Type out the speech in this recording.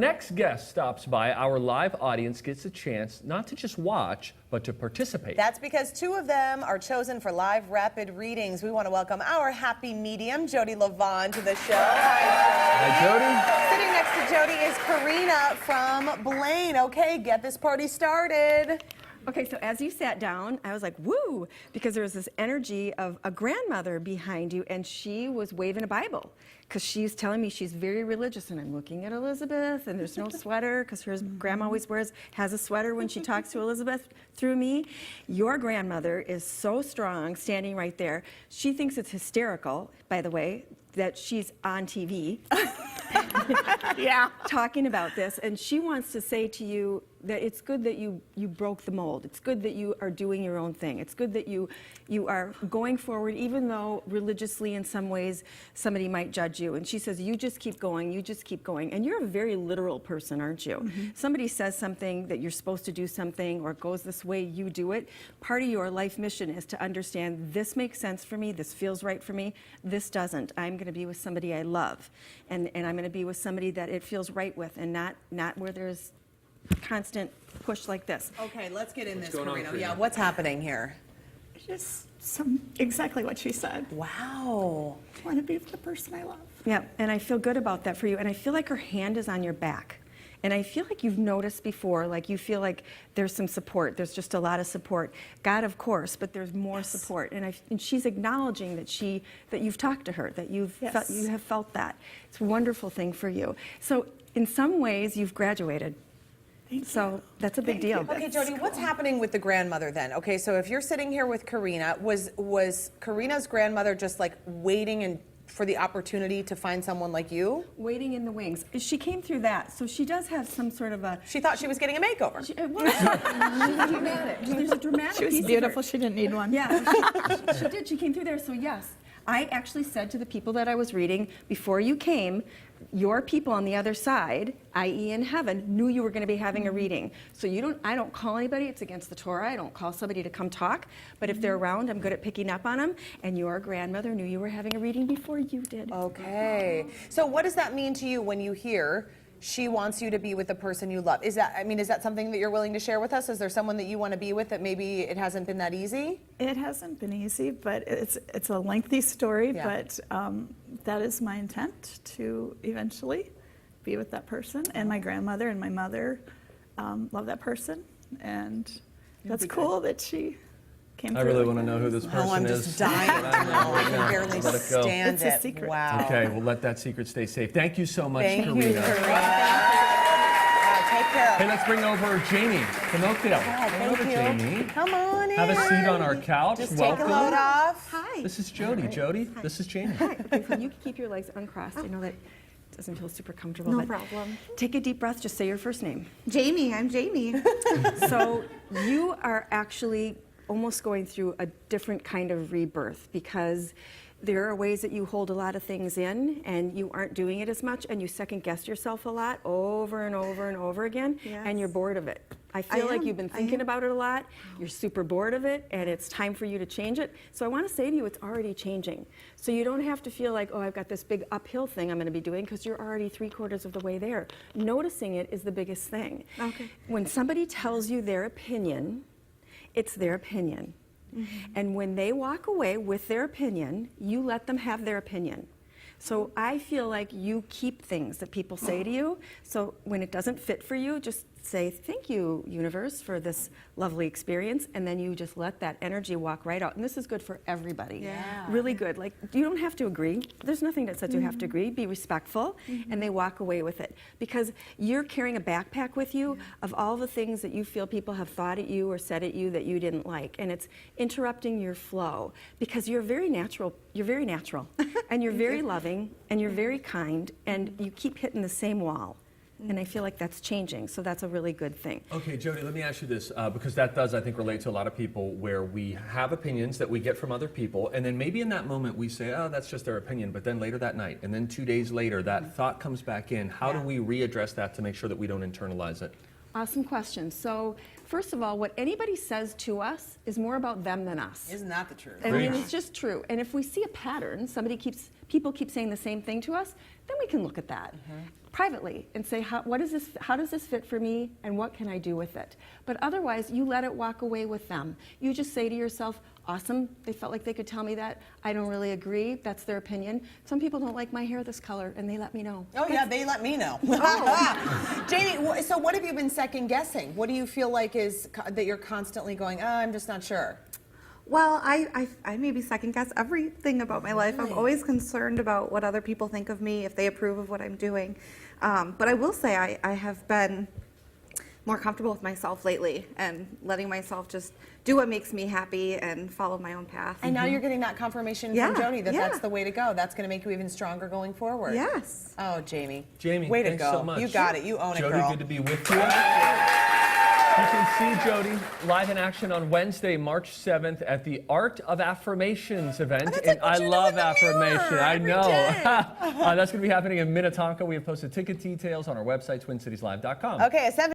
Next guest stops by, our live audience gets a chance not to just watch, but to participate. That's because two of them are chosen for live rapid readings. We want to welcome our happy medium, Jodi Livon, to the show. Hi, Jodi. Sitting next to Jodi is Karina from Blaine. Okay, get this party started. Okay, so as you sat down, I was like, woo, because there was this energy of a grandmother behind you, and she was waving a Bible, because she's telling me she's very religious, and I'm looking at Elizabeth, and there's no sweater, because her grandma always has a sweater when she talks to Elizabeth through me. Your grandmother is so strong, standing right there. She thinks it's hysterical, by the way, that she's on TV Yeah. talking about this, and she wants to say to you that it's good that you broke the mold. It's good that you are doing your own thing. It's good that you are going forward, even though religiously in some ways somebody might judge you. And she says, you just keep going, you just keep going. And you're a very literal person, aren't you? Mm-hmm. Somebody says something that you're supposed to do something, or it goes this way, you do it. Part of your life mission is to understand, this makes sense for me, this feels right for me, this doesn't. I'm going to be with somebody I love, and I'm going to be with somebody that it feels right with, and not where there's constant push like this. Okay, let's get in this, going on, Karina. Karina? Yeah, what's happening here? Just exactly what she said. Wow. I want to be with the person I love. Yeah, and I feel good about that for you, and I feel like her hand is on your back. And I feel like you've noticed before, like you feel like there's some support. There's just a lot of support. God, of course, but there's more support. And she's acknowledging that you've talked to her, that you have felt that. It's a wonderful thing for you. So in some ways, you've graduated. So that's a big deal. Okay, Jodi, what's happening with the grandmother then? Okay, so if you're sitting here with Karina, was Karina's grandmother just like waiting for the opportunity to find someone like you? Waiting in the wings. She came through that, so she does have some sort of a... She thought she was getting a makeover. She's dramatic. There's a dramatic She was piece beautiful. of her. She didn't need one. Yeah, she did. She came through there, so yes. I actually said to the people that I was reading, before you came, your people on the other side, i.e. in heaven, knew you were going to be having a reading. So I don't call anybody. It's against the Torah. I don't call somebody to come talk. But if they're around, I'm good at picking up on them. And your grandmother knew you were having a reading before you did. Okay. So what does that mean to you when you hear she wants you to be with the person you love? Is that something that you're willing to share with us? Is there someone that you want to be with that maybe it hasn't been that easy? It hasn't been easy, but it's a lengthy story. Yeah. But that is my intent, to eventually be with that person. And my grandmother and my mother love that person, and that's cool that she came I through. really want to know who this person is. Oh, I'm just dying to know. I can barely Let it go. stand It's it. a secret. Wow. Okay, we'll let that secret stay safe. Thank you so much, Thank Karina. you, Karina. Take care of Hey, let's bring over Jamie from Oakdale. Come over, Thank you. Jamie. Come on in. Have a seat on our couch. Just Welcome. take a load off. Hi. This is Jodi. Jodi, this is Jamie. Okay, so you can keep your legs uncrossed. I know that doesn't feel super comfortable. No but problem. Take a deep breath. Just say your first name. Jamie, I'm Jamie. So you are actually almost going through a different kind of rebirth, because there are ways that you hold a lot of things in and you aren't doing it as much, and you second guess yourself a lot over and over and over again, and you're bored of it. I feel like you've been thinking about it a lot, you're super bored of it, and it's time for you to change it. So I want to say to you, it's already changing. So you don't have to feel like, oh, I've got this big uphill thing I'm going to be doing, because you're already 3/4 of the way there. Noticing it is the biggest thing. Okay. When somebody tells you their opinion, it's their opinion. And when they walk away with their opinion, you let them have their opinion. So I feel like you keep things that people say to you. So when it doesn't fit for you, just say, thank you, universe, for this lovely experience. And then you just let that energy walk right out. And this is good for everybody. Yeah. Really good. Like, you don't have to agree. There's nothing that says you have to agree. Be respectful. And they walk away with it. Because you're carrying a backpack with you of all the things that you feel people have thought at you or said at you that you didn't like. And it's interrupting your flow. Because you're very natural. You're very natural. And you're very loving. And you're very kind. And you keep hitting the same wall. And I feel like that's changing, so that's a really good thing. Okay, Jodi, let me ask you this, because that does, I think, relate to a lot of people, where we have opinions that we get from other people, and then maybe in that moment we say, oh, that's just their opinion, but then later that night, and then 2 days later, that thought comes back in. How do we readdress that to make sure that we don't internalize it? Awesome question. So, first of all, what anybody says to us is more about them than us. Isn't that the truth? I mean, it's just true. And if we see a pattern, people keep saying the same thing to us, then we can look at that. privately and say, how does this fit for me and what can I do with it? But otherwise, you let it walk away with them. You just say to yourself, awesome, they felt like they could tell me that. I don't really agree, that's their opinion. Some people don't like my hair this color and they let me know. Oh yeah, they let me know. Jamie, so what have you been second guessing? What do you feel like is that you're constantly going, oh, I'm just not sure? Well, I maybe second guess everything about my life. I'm always concerned about what other people think of me, if they approve of what I'm doing. But I will say I have been more comfortable with myself lately and letting myself just do what makes me happy and follow my own path. And now you're getting that confirmation from Yeah, Jodi that yeah. that's the way to go. That's going to make you even stronger going forward. Yes. Oh, Jamie. Jamie, way to thanks go. so much. You got it. You own Jodi, it, girl. good to be with you. You can see Jodi live in action on Wednesday, March 7th at the Art of Affirmations event. that's And like what I you do love in the affirmation. mirror I every know. day. That's going to be happening in Minnetonka. We have posted ticket details on our website, twincitieslive.com. Okay, a 7